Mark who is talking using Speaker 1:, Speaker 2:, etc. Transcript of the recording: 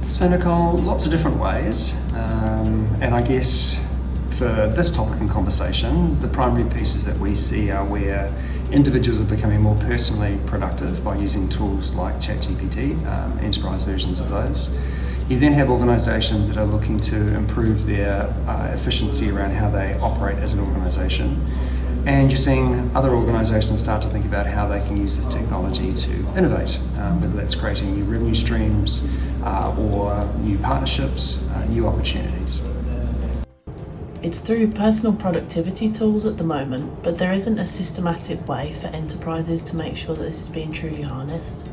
Speaker 1: So Nicole, lots of different ways, and I guess for this topic and conversation, the primary pieces that we see are where individuals are becoming more personally productive by using tools like ChatGPT, enterprise versions of those. You then have organisations that are looking to improve their efficiency around how they operate as an organisation. And you're seeing other organisations start to think about how they can use this technology to innovate, whether that's creating new revenue streams or new partnerships, new opportunities.
Speaker 2: It's through personal productivity tools at the moment, but there isn't a systematic way for enterprises to make sure that this is being truly harnessed.